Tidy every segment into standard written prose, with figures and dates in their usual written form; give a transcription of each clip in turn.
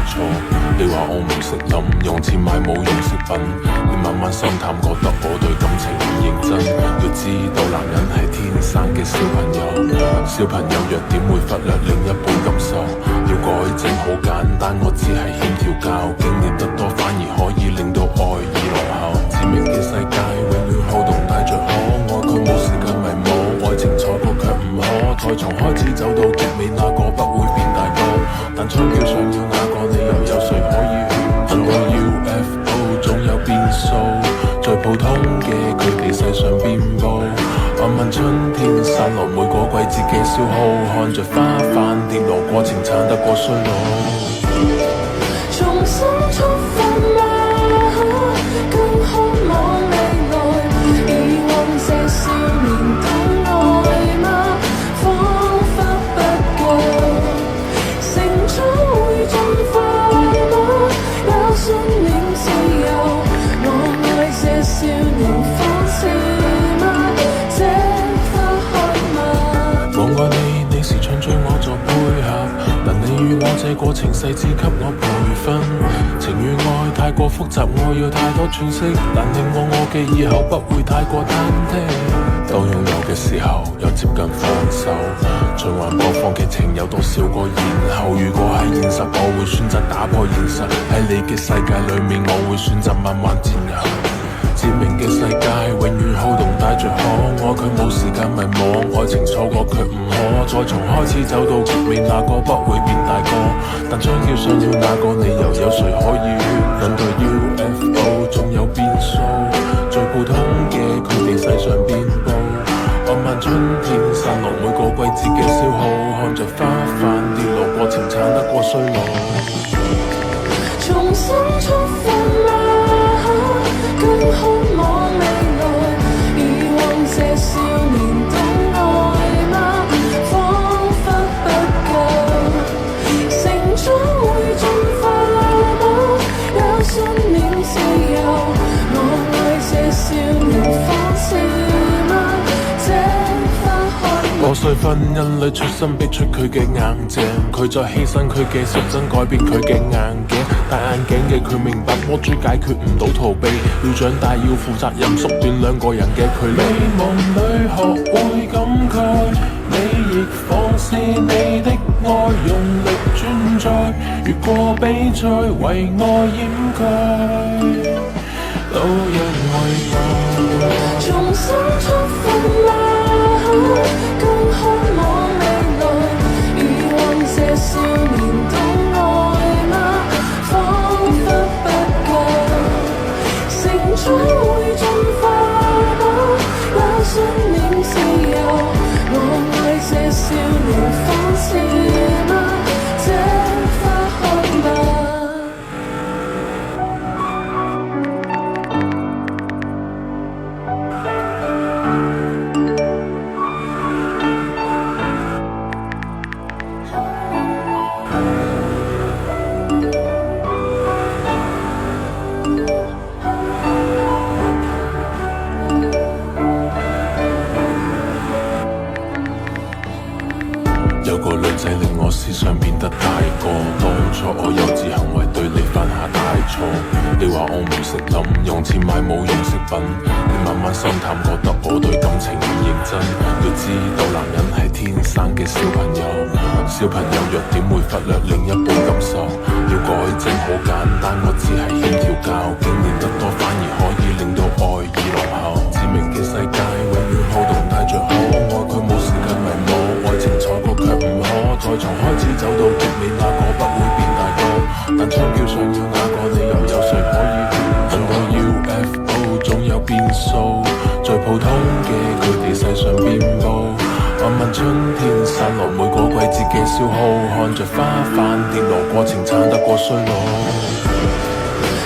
錯。你話我唔識諗，用錢買冇用飾品，你慢慢心淡，覺得我對感情唔認真。要知道男人係天生嘅小朋友，小朋友弱點會忽略另一半感受。要改正好簡單，我只係欠調教，經歷得多反而可以令到愛意濃厚。致命嘅世界永遠好動帶着可愛，佢冇時間迷惘，愛情錯過卻唔可，再從開始走到結尾，那個不會變大個。但槍叫上了那個理由，有誰可以勸阻？ UFO 總有變數，最普通嘅佢哋世上遍佈。漫漫春天散落每個季節嘅消耗，看着花瓣跌落，過程慘得過衰老。重新出發嗎？更渴望未來，以往這少年懂愛嗎？彷彿不夠，成長會進化嗎？有信念自由，我愛這少年放肆嗎？這花開嗎？我愛你，你時常追我做配合，但你與我這過程細緻給我培訓。情與愛太過複雜，我要太多詮釋，但令我嘅以後不會太過忐忑。當擁有嘅時候，又接近放手，循環播放劇情有多少個然後？如果係現實，我會選擇打破現實。喺你嘅世界裏面，我會選擇慢慢前行。致命嘅世界永遠好動帶着可愛，佢冇時間迷惘，愛情錯過卻唔可，再從開始走到結尾，那個不會變大個。但槍叫上了那個理由，有誰可以勸？等待 UFO 總有變數，最普通嘅佢哋世上遍佈。漫漫春天散落每個季節嘅消耗，看着花瓣跌落，過程慘得過衰老。重新出發嗎？更渴望未來，以往這少年懂愛嗎？彷彿不夠，成長會進化嗎？有信念自由，我愛這少年放肆嗎？這花開破碎婚姻裏出生逼出佢嘅硬淨，佢再犧牲佢嘅實真改變佢嘅硬頸。戴眼鏡嘅佢明白魔珠解決唔到逃避，要長大要負責任，縮短兩個人嘅距離。美夢裏學會感慨，你亦放肆你的愛，用力轉載，越過比賽為愛掩蓋，都因為愛。重新出發嗎？更渴望未來，以往這少年懂愛嗎？彷彿不夠，成長會進化嗎？有信念自由，我愛這少年放肆嗎？這花開嗎？有個女仔令我思想變得大個，當初我幼稚行為對你犯下大錯。你話我唔識諗，用錢買冇用飾品，你慢慢心淡，覺得我對感情唔認真。要知道男人係天生嘅小朋友，小朋友弱點會忽略另一半感受。要改正好簡單，我只係欠調教，經驗得多反而可以令到愛意濃厚。致命嘅世界永遠好動帶着可愛，佢冇時間迷惘，愛情錯過卻唔可，再從開始走到結尾，那個不會變大個。但槍叫上了那個理由，有誰可以勸？等待 UFO 總有變數，最普通嘅佢哋世上遍佈。漫漫春天散落每個季節嘅消耗，看着花瓣跌落，過程慘得過衰老。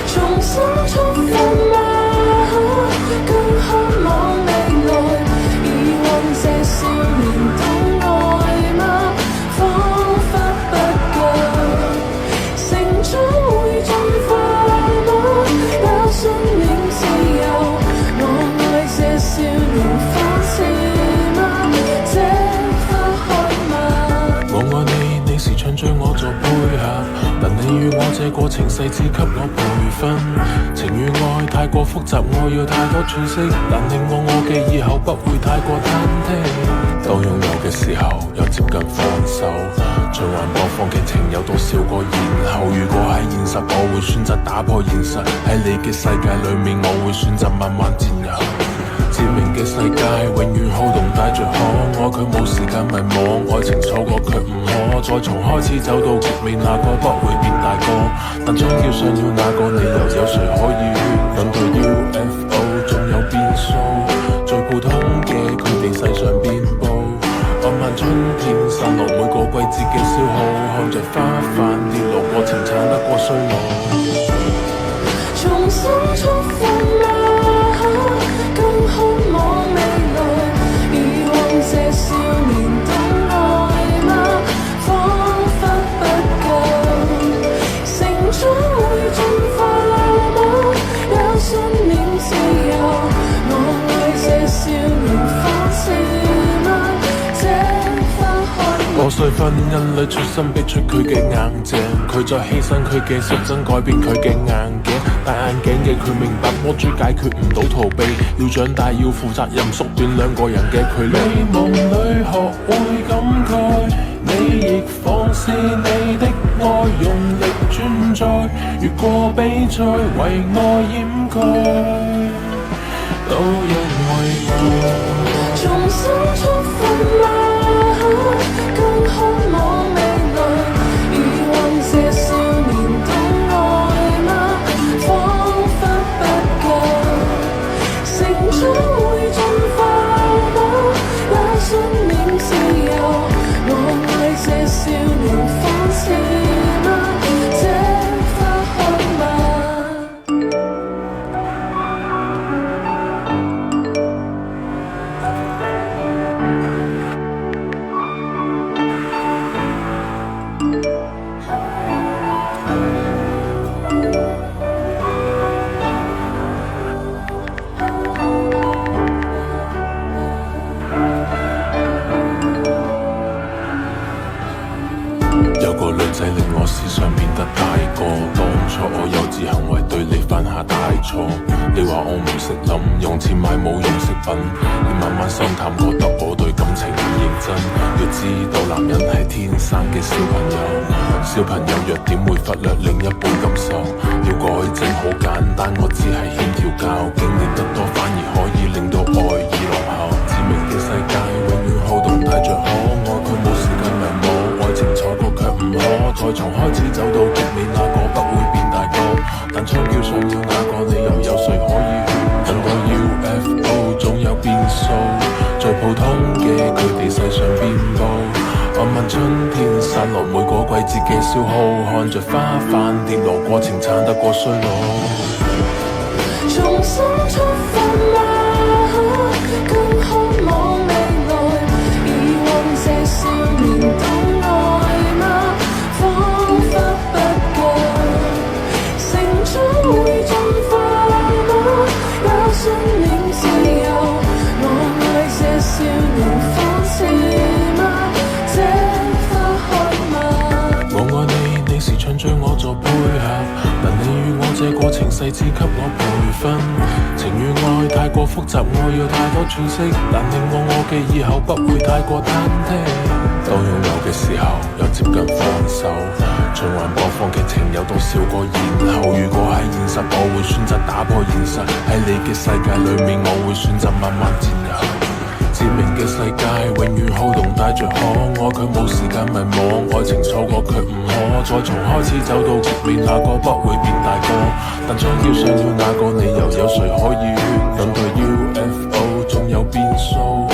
重新出發嗎？更渴望未來，以往這少年懂愛嗎？彷彿不夠，成長會進化嗎？有信念自由，我愛這少年放肆嗎？這花開嗎？我愛你，你時常追我做配合，但你你與我這過程細緻給我培訓，情與愛太過複雜，我要太多詮釋，但令我嘅以後不會太過忐忑。當擁有嘅時候又接近放手，循環播放劇情有多少個然後？如果係現實，我會選擇打破現實，喺你嘅世界裏面，我會選擇慢慢佔有。致命嘅世界永遠好動帶着可愛，卻冇時間迷惘，愛情錯過卻唔可再從開始走到極尾，那個不會變大個，但將要想要那個理由，有誰可以等待 UFO 總有變數，最普通嘅佢哋世上遍佈，漫漫春天散落每個季節嘅消耗，看着花瓣跌落過程產得過衰老，重新出發嗎？更渴望未來，遺忘這少年的愛嗎？彷彿不夠，成長會進化嗎？有信念自由，我愛這少年放肆嗎？這花開破碎婚姻裏出身逼出佢嘅硬淨，佢再犧牲佢嘅率真改變佢嘅硬頸，戴眼鏡嘅佢明白魔珠解決唔到逃避，要長大要負責任，縮短兩個人嘅距離。你夢裏學會感慨，你亦放肆你的愛，用力轉載，越過比賽為愛掩蓋，都因為愛。重新出發嗎？更渴望未來，遺忘這少年的愛嗎？彷彿不夠，成長會進化嗎？有信念自由，我愛這少年放肆嗎？這花開嗎？有個女仔令我思想變得大個，當初我幼稚行為對你犯下大錯，你話我唔識諗，用錢買冇用飾品，你慢慢心淡，覺得我對感情唔認真。要知道男人係天生嘅小朋友，小朋友弱點會忽略另一半感受，要改正好簡單，我只係欠調教，經歷得多反而可以令到愛意濃厚。致命嘅世界永遠好動帶着可愛，佢冇時間迷惘，愛情錯過卻唔可再從開始走到極尾，那個不會變大個，但槍叫想要那個理由，有誰可以等待 UFO 總有變數，最普通嘅佢哋世上遍佈，漫漫春天散落每個季節嘅消耗，看着花瓣跌落過程產得過衰老，重新出發嗎？更渴望未來，遺忘這少年的愛嗎？彷彿不夠，成長會進化嗎？有信念自由，我愛這少年放肆嗎？這花開嗎？我愛你，你時常將我做配合，但你與我這過程細緻給我培訓，情與愛太過複雜，我要太多詮釋，但令我嘅以後不會太過忐忑。當擁有嘅時候又接近放手，循環播放劇情有多少個然後？如果係現實，我會選擇打破現實，喺你嘅世界裏面，我會選擇慢慢佔有。致命嘅世界永遠好動帶着可愛，卻冇時間迷惘，愛情錯過卻唔可再從開始走到極尾，那個不會變大個，但將要想要那個理由，有誰可以等待 UFO 總有變數，